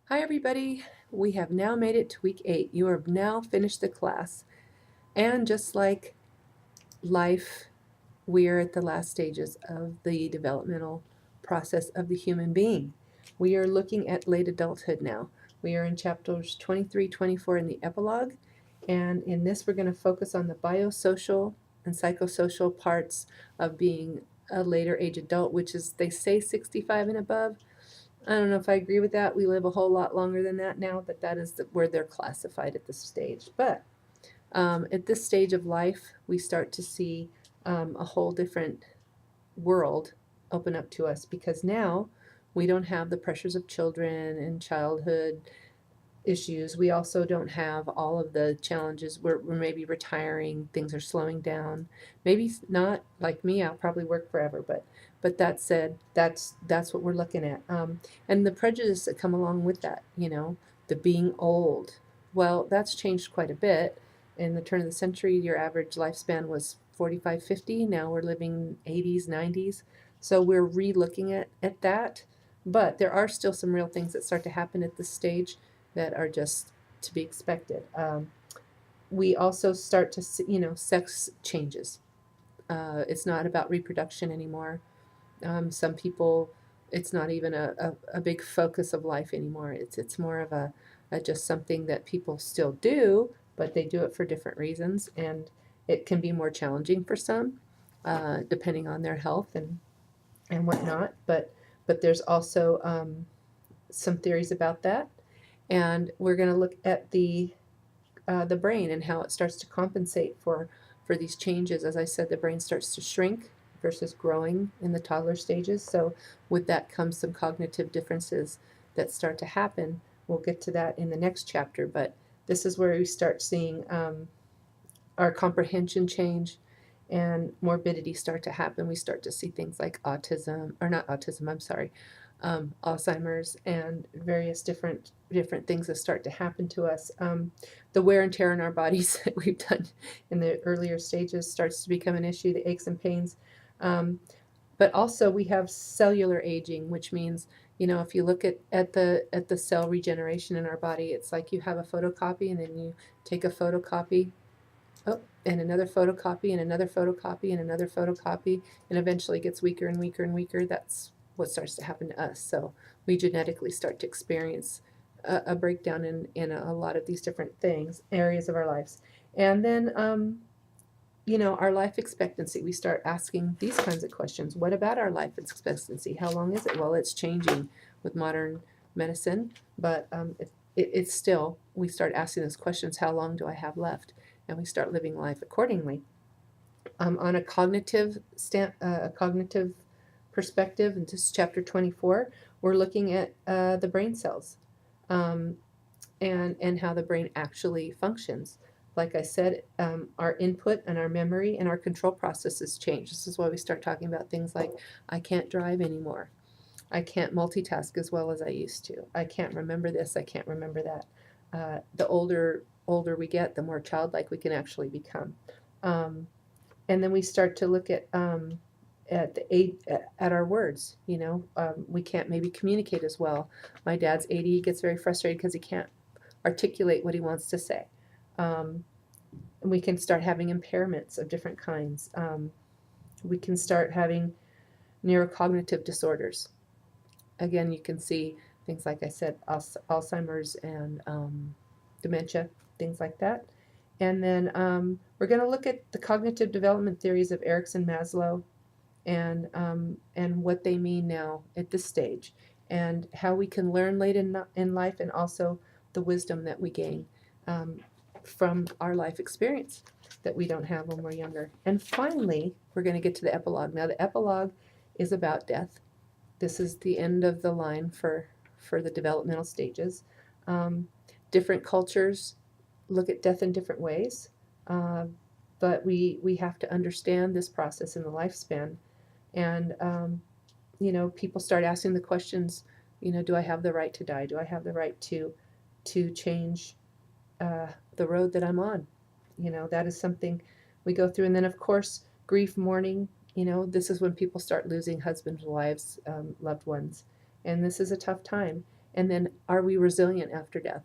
Hi everybody, we have now made it to week 8. You have now finished the class. And just like life, we are at the last stages of the developmental process of the human being. We are looking at late adulthood now. We are in chapters 23, 24 in the epilogue. And in this, we're going to focus on the biosocial and psychosocial parts of being a later age adult, which is, they say 65 and above. I don't know if I agree with that. We live a whole lot longer than that now, but that is where they're classified at this stage. But at this stage of life, we start to see a whole different world open up to us because now we don't have the pressures of children and childhood issues. We also don't have all of the challenges. We're maybe retiring, things are slowing down. Maybe not like me, I'll probably work forever, but that said, that's what we're looking at. And the prejudice that come along with that, the being old. Well, that's changed quite a bit. In the turn of the century, your average lifespan was 45, 50. Now we're living 80s, 90s. So we're re-looking at that. But there are still some real things that start to happen at this stage that are just to be expected. We also start to see, sex changes. It's not about reproduction anymore. Some people, it's not even a big focus of life anymore. It's more of a just something that people still do, but they do it for different reasons, and it can be more challenging for some, depending on their health and whatnot. But there's also some theories about that, and we're going to look at the brain and how it starts to compensate for these changes. As I said, the brain starts to shrink versus growing in the toddler stages. So with that comes some cognitive differences that start to happen. We'll get to that in the next chapter, but this is where we start seeing our comprehension change and morbidity start to happen. We start to see things like autism, or not autism, I'm sorry, Alzheimer's, and various different things that start to happen to us. The wear and tear in our bodies that we've done in the earlier stages starts to become an issue. The aches and pains, but also we have cellular aging, which means if you look at the cell regeneration in our body, it's like you have a photocopy and then you take a photocopy. Oh, and another photocopy and another photocopy and another photocopy, and eventually it gets weaker and weaker and weaker. That's what starts to happen to us. So we genetically start to experience a breakdown in a lot of these different things, areas of our lives. And then, our life expectancy, we start asking these kinds of questions. What about our life expectancy? How long is it? Well, it's changing with modern medicine, but it's still, we start asking those questions. How long do I have left? And we start living life accordingly. On a cognitive perspective, in this chapter 24, we're looking at the brain cells, um, and how the brain actually functions. Like I said, our input and our memory and our control processes change. This is why we start talking about things like, I can't drive anymore. I can't multitask as well as I used to. I can't remember this. I can't remember that. The older we get, the more childlike we can actually become. And then we start to look at our words. We can't maybe communicate as well. My dad's 80. He gets very frustrated because he can't articulate what he wants to say. And we can start having impairments of different kinds. We can start having neurocognitive disorders. Again, you can see things like I said, Alzheimer's and dementia, things like that. And then we're going to look at the cognitive development theories of Erikson, Maslow, and what they mean now at this stage, and how we can learn late in life, and also the wisdom that we gain from our life experience that we don't have when we're younger. And finally, we're going to get to the epilogue. Now, the epilogue is about death. This is the end of the line for the developmental stages. Different cultures look at death in different ways, but we have to understand this process in the lifespan. And people start asking the questions. Do I have the right to die? Do I have the right to change the road that I'm on? That is something we go through. And then, of course, grief, mourning. This is when people start losing husbands, wives, loved ones, and this is a tough time. And then, are we resilient after death?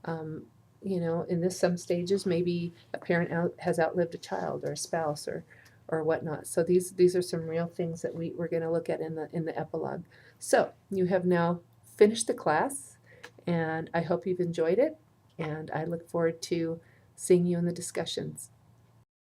Um, in this some stages, maybe a parent has outlived a child or a spouse or whatnot. So these are some real things that we're going to look at in the epilogue. So you have now finished the class, and I hope you've enjoyed it. And I look forward to seeing you in the discussions.